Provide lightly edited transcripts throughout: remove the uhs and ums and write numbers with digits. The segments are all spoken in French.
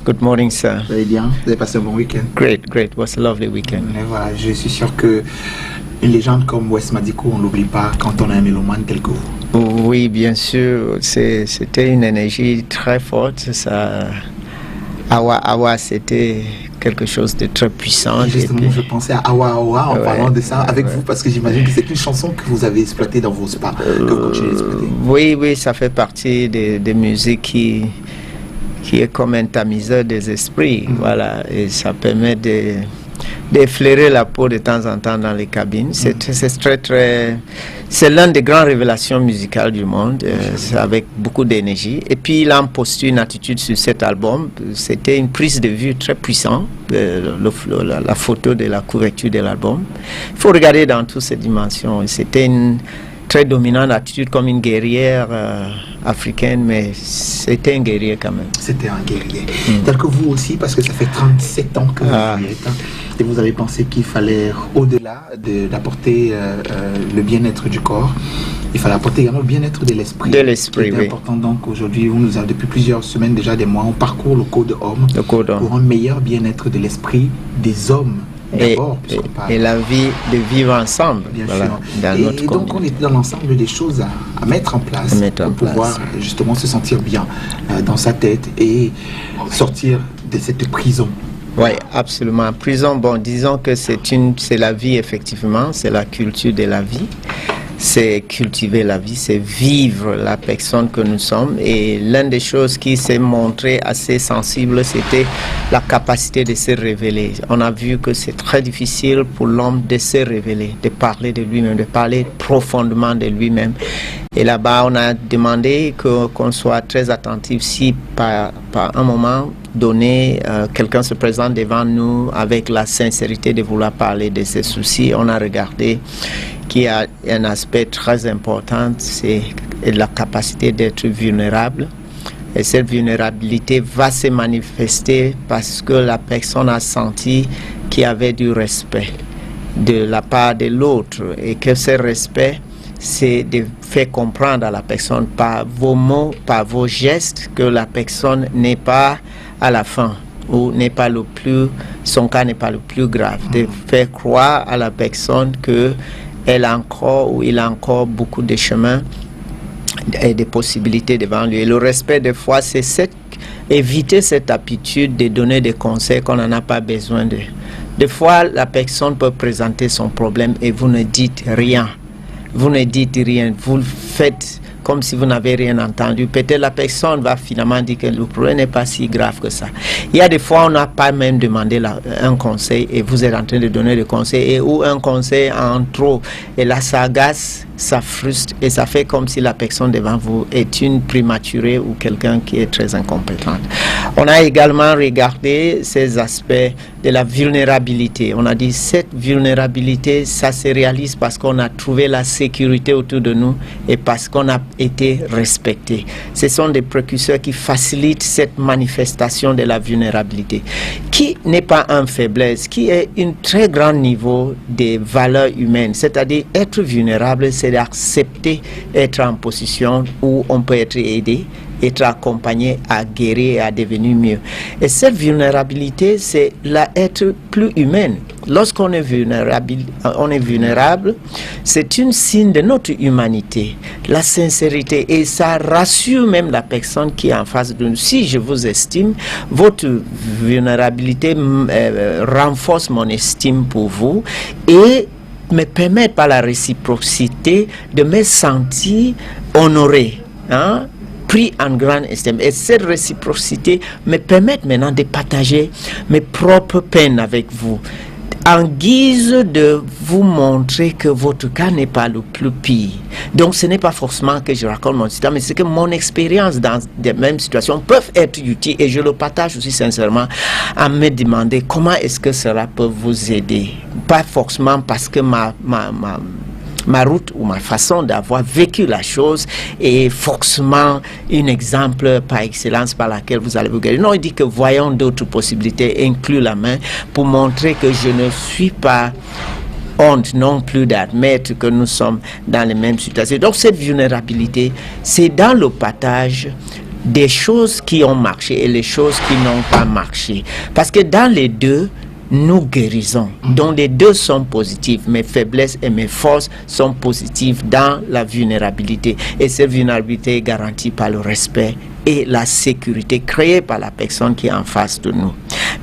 Good morning, sir. Vous allez bien? Vous avez passé un bon week-end? Great, great. It was a lovely weekend. Mais voilà, je suis sûr que une légende comme Wes Madiko, on ne l'oublie pas quand on a un mélomane tel que vous. Oui, bien sûr. C'était une énergie très forte. Ça, Awa, c'était quelque chose de très puissant. Et justement, je pensais à Awa Awa en parlant de ça avec vous, parce que j'imagine que c'est une chanson que vous avez exploitée dans vos spas, que vous continuez d'exploiter. Oui, ça fait partie des musiques qui est comme un tamiseur des esprits. Voilà, et ça permet d'effleurer la peau de temps en temps dans les cabines. C'est c'est l'une des grandes révélations musicales du monde, avec beaucoup d'énergie. Et puis il a imposé une attitude sur cet album. C'était une prise de vue très puissante, la photo de la couverture de l'album. Il faut regarder dans toutes ces dimensions. C'était une très dominante attitude comme une guerrière africaine, mais c'était un guerrier quand même. C'était un guerrier. Tel que vous aussi, parce que ça fait 37 ans que vous y êtes. Et vous avez pensé qu'il fallait, au-delà d'apporter le bien-être du corps, il fallait apporter également le bien-être de l'esprit. De l'esprit, oui. C'est important donc aujourd'hui, nous avons depuis plusieurs semaines, déjà des mois, on parcourt le Code Homme pour un meilleur bien-être de l'esprit des hommes. Et la vie de vivre ensemble. Bien sûr. Et donc on est dans l'ensemble des choses à mettre en place pour pouvoir justement se sentir bien dans sa tête et sortir de cette prison. Oui, absolument. Prison, bon, disons que c'est la vie, effectivement, c'est la culture de la vie. C'est cultiver la vie, c'est vivre la personne que nous sommes. Et l'une des choses qui s'est montrée assez sensible, c'était la capacité de se révéler. On a vu que c'est très difficile pour l'homme de se révéler, de parler de lui-même, de parler profondément de lui-même. Et là-bas, on a demandé qu'on soit très attentif si par un moment donné, quelqu'un se présente devant nous avec la sincérité de vouloir parler de ses soucis. On a regardé qu'il y a un aspect très important, c'est la capacité d'être vulnérable. Et cette vulnérabilité va se manifester parce que la personne a senti qu'il y avait du respect de la part de l'autre et que ce respect, c'est de faire comprendre à la personne par vos mots, par vos gestes, que la personne n'est pas à la fin ou n'est pas son cas n'est pas le plus grave. De faire croire à la personne que elle a encore ou il a encore beaucoup de chemin et de possibilités devant lui. Et le respect des fois, c'est éviter cette habitude de donner des conseils qu'on n'en a pas besoin de. Des fois, la personne peut présenter son problème et vous ne dites rien. Vous ne dites rien. Vous faites comme si vous n'avez rien entendu. Peut-être la personne va finalement dire que le problème n'est pas si grave que ça. Il y a des fois, on n'a pas même demandé un conseil et vous êtes en train de donner des conseils ou un conseil en trop. Et là, ça agace, ça frustre et ça fait comme si la personne devant vous est une prématurée ou quelqu'un qui est très incompétent. On a également regardé ces aspects de la vulnérabilité. On a dit cette vulnérabilité, ça se réalise parce qu'on a trouvé la sécurité autour de nous et parce qu'on a été respecté. Ce sont des précurseurs qui facilitent cette manifestation de la vulnérabilité, qui n'est pas une faiblesse, qui est un très grand niveau des valeurs humaines. C'est-à-dire être vulnérable, c'est d'accepter être en position où on peut être aidé, être accompagné à guérir et à devenir mieux. Et cette vulnérabilité, c'est être plus humaine. Lorsqu'on est vulnérable, c'est un signe de notre humanité, la sincérité, et ça rassure même la personne qui est en face de nous. Si je vous estime, votre vulnérabilité renforce mon estime pour vous et me permet par la réciprocité de me sentir honoré, pris en grande estime. Et cette réciprocité me permet maintenant de partager mes propres peines avec vous, en guise de vous montrer que votre cas n'est pas le plus pire. Donc ce n'est pas forcément que je raconte mon histoire, mais c'est que mon expérience dans des mêmes situations peuvent être utiles et je le partage aussi sincèrement à me demander comment est-ce que cela peut vous aider. Pas forcément parce que ma route ou ma façon d'avoir vécu la chose est forcément un exemple par excellence par laquelle vous allez vous guérir. Non, il dit que voyons d'autres possibilités, inclut la main, pour montrer que je ne suis pas honte non plus d'admettre que nous sommes dans les mêmes situations. Donc cette vulnérabilité, c'est dans le partage des choses qui ont marché et les choses qui n'ont pas marché. Parce que dans les deux, nous guérissons. Donc les deux sont positifs. Mes faiblesses et mes forces sont positives dans la vulnérabilité. Et cette vulnérabilité est garantie par le respect et la sécurité créée par la personne qui est en face de nous.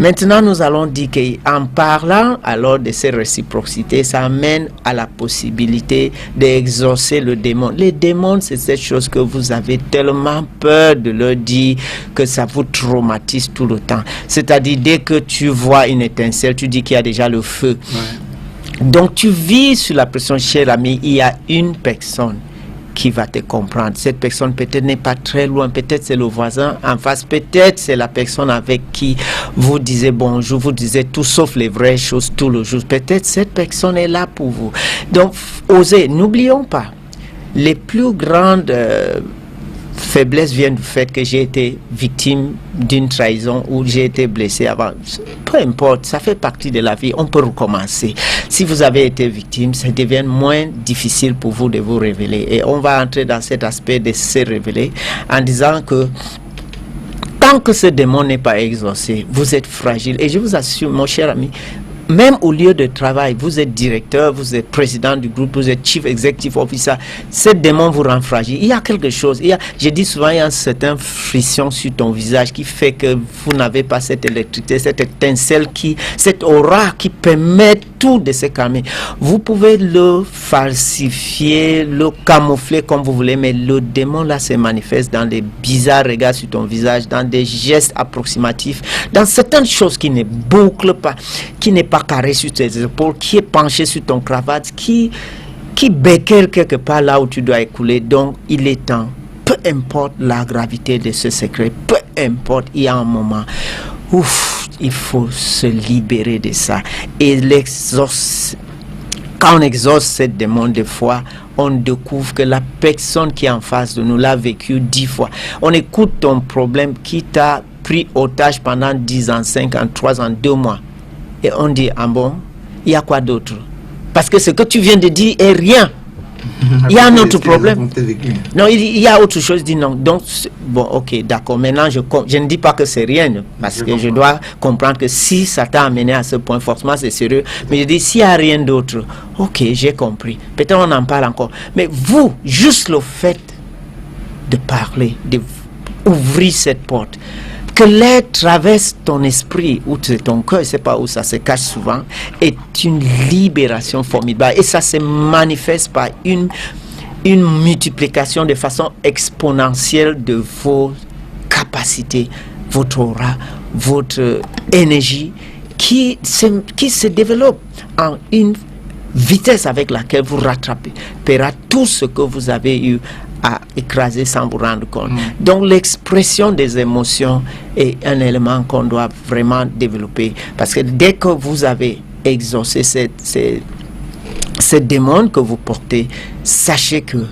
Maintenant, nous allons dire qu'en parlant alors de ces réciprocités, ça amène à la possibilité d'exaucer le démon. Les démons, c'est cette chose que vous avez tellement peur de leur dire que ça vous traumatise tout le temps. C'est-à-dire, dès que tu vois une étincelle, tu dis qu'il y a déjà le feu. Ouais. Donc, tu vis sur la pression, cher ami, il y a une personne qui va te comprendre. Cette personne peut-être n'est pas très loin, peut-être c'est le voisin en face, peut-être c'est la personne avec qui vous disiez bonjour, vous disiez tout sauf les vraies choses tout le jour. Peut-être cette personne est là pour vous. Donc, osez, n'oublions pas, les plus grandes faiblesses viennent du fait que j'ai été victime d'une trahison ou j'ai été blessé avant. Peu importe, ça fait partie de la vie, on peut recommencer. Si vous avez été victime, ça devient moins difficile pour vous de vous révéler. Et on va entrer dans cet aspect de se révéler en disant que tant que ce démon n'est pas exaucé, vous êtes fragile. Et je vous assure, mon cher ami, même au lieu de travail, vous êtes directeur, vous êtes président du groupe, vous êtes chief executive officer, ce démon vous rend fragile. Il y a quelque chose, je dis souvent, il y a un certain frisson sur ton visage qui fait que vous n'avez pas cette électricité, cette étincelle, cette aura qui permet tout de se calmer. Vous pouvez le falsifier, le camoufler comme vous voulez, mais le démon là se manifeste dans des bizarres regards sur ton visage, dans des gestes approximatifs, dans certaines choses qui ne bouclent pas, qui n'est pas carré sur tes épaules, qui est penché sur ton cravate, qui béquelle quelque part là où tu dois écouler. Donc il est temps, peu importe la gravité de ce secret, peu importe, il y a un moment, il faut se libérer de ça. Et quand on exauce cette démon des fois, on découvre que la personne qui est en face de nous l'a vécu 10 fois. On écoute ton problème qui t'a pris otage pendant 10 ans, 5 ans, 3 ans, 2 mois. Et on dit, ah bon, il y a quoi d'autre? Parce que ce que tu viens de dire est rien. Il y a un autre problème. Non, il y a autre chose, dit non. Donc, bon, ok, d'accord. Maintenant, je ne dis pas que c'est rien, parce que je dois comprendre que si ça t'a amené à ce point, forcément, c'est sérieux. Mais je dis, s'il n'y a rien d'autre, ok, j'ai compris. Peut-être on en parle encore. Mais vous, juste le fait de parler, d'ouvrir cette porte, que l'air traverse ton esprit ou ton cœur, je ne sais pas où ça se cache souvent, est une libération formidable. Et ça se manifeste par une multiplication de façon exponentielle de vos capacités, votre aura, votre énergie qui se développe en une vitesse avec laquelle vous rattrapez tout ce que vous avez eu à écraser sans vous rendre compte. Donc l'expression des émotions est un élément qu'on doit vraiment développer, parce que dès que vous avez exaucé ces démons que vous portez, sachez que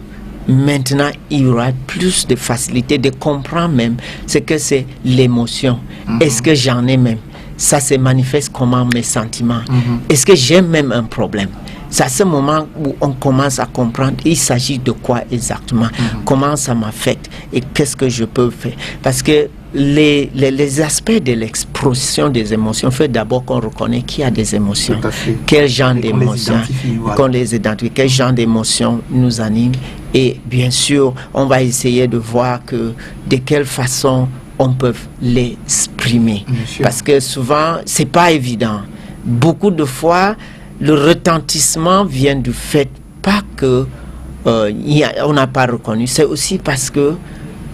maintenant il y aura plus de facilité de comprendre même ce que c'est l'émotion. Est-ce que j'en ai même? Ça se manifeste comment mes sentiments? Est-ce que j'ai même un problème? C'est à ce moment où on commence à comprendre il s'agit de quoi exactement, comment ça m'affecte et qu'est-ce que je peux faire. Parce que les aspects de l'expression des émotions fait d'abord qu'on reconnaît qu'il y a des émotions. Quel genre d'émotions, qu'on les identifie, quel genre d'émotions nous anime. Et bien sûr, on va essayer de voir de quelle façon on peut l'exprimer. Parce que souvent, c'est pas évident. Beaucoup de fois, le retentissement vient du fait pas que on n'a pas reconnu, c'est aussi parce que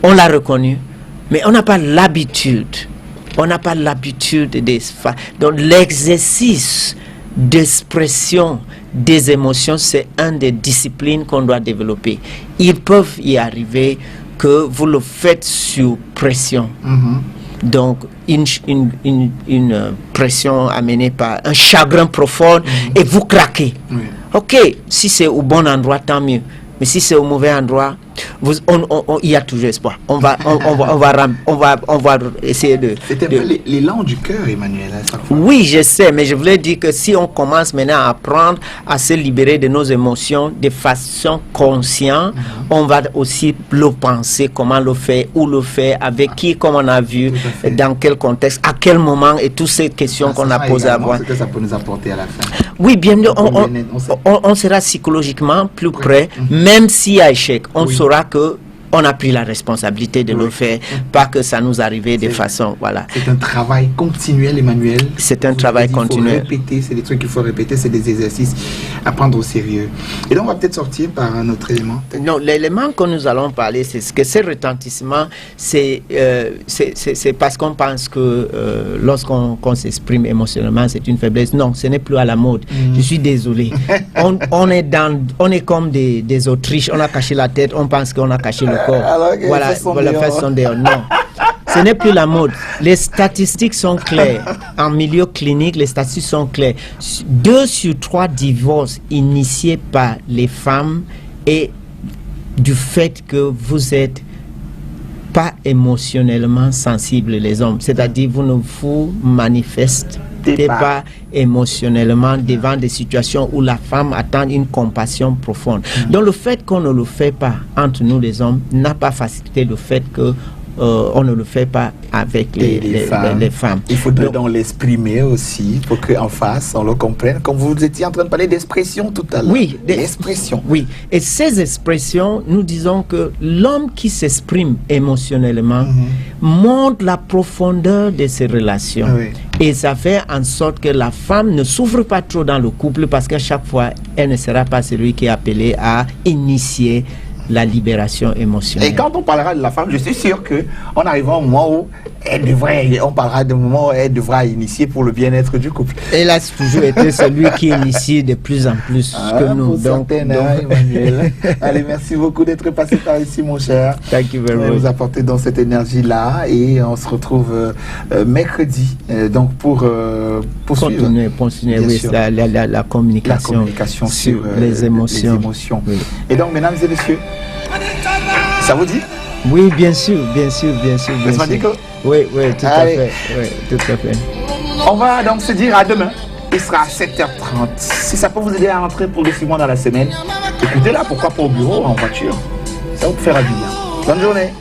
on l'a reconnu, mais on n'a pas l'habitude. On n'a pas l'habitude donc l'exercice d'expression des émotions, c'est une des disciplines qu'on doit développer. Ils peuvent y arriver que vous le faites sous pression. Donc, une pression amenée par un chagrin profond et vous craquez. Ok, si c'est au bon endroit, tant mieux. Mais si c'est au mauvais endroit, il y a toujours espoir. On va essayer de... C'est un peu l'élan du cœur, Emmanuel, à chaque fois. Oui, je sais, mais je voulais dire que si on commence maintenant à apprendre à se libérer de nos émotions de façon consciente, on va aussi le penser, comment le faire, où le faire, avec qui, comme on a vu, dans quel contexte, à quel moment, et toutes ces questions qu'on a posées avant. Ce que ça peut nous apporter à la fin. Oui, bien sûr, on sera psychologiquement plus près, même s'il y a échec, on saura que on a pris la responsabilité de le faire, pas que ça nous arrivait de façon, voilà. C'est un travail continuel, Emmanuel. C'est un travail continuel. Il faut répéter, c'est des trucs qu'il faut répéter, c'est des exercices à prendre au sérieux. Et donc, on va peut-être sortir par un autre élément. Non, l'élément que nous allons parler, c'est ce que ces retentissements, c'est parce qu'on pense que lorsqu'on s'exprime émotionnellement, c'est une faiblesse. Non, ce n'est plus à la mode. Je suis désolé. on est comme des Autriches, on a caché la tête, on pense qu'on a caché le corps. Voilà, façon de non. Ce n'est plus la mode. Les statistiques sont claires. En milieu clinique, les statistiques sont claires. 2 sur 3 divorces initiés par les femmes et du fait que vous êtes pas émotionnellement sensibles, les hommes. C'est-à-dire, vous ne vous manifestez pas émotionnellement devant des situations où la femme attend une compassion profonde. Donc, le fait qu'on ne le fait pas entre nous, les hommes, n'a pas facilité le fait que on ne le fait pas avec les femmes. Il faudrait donc l'exprimer aussi pour qu'en face, on le comprenne. Comme vous étiez en train de parler d'expression tout à l'heure. Oui, d'expression. Oui, et ces expressions, nous disons que l'homme qui s'exprime émotionnellement montre la profondeur de ses relations. Et ça fait en sorte que la femme ne souffre pas trop dans le couple parce qu'à chaque fois, elle ne sera pas celui qui est appelé à initier la libération émotionnelle. Et quand on parlera de la femme, je suis sûr qu'on arrivera au moment où on parlera du moment où elle devra initier pour le bien-être du couple. Elle a toujours été celui qui initie de plus en plus que nous. Donc, Emmanuel. Allez, merci beaucoup d'être passé par ici, mon cher. Thank you very much. Vous apporter dans cette énergie-là et on se retrouve mercredi donc pour continuer oui, la communication sur les émotions. Oui. Et donc, mesdames et messieurs, ça vous dit? Oui, bien sûr. Oui, tout à fait. On va donc se dire à demain. Il sera à 7h30. Si ça peut vous aider à rentrer progressivement dans la semaine, écoutez-la, pourquoi pas au bureau, en voiture. Ça vous fera du bien. Bonne journée.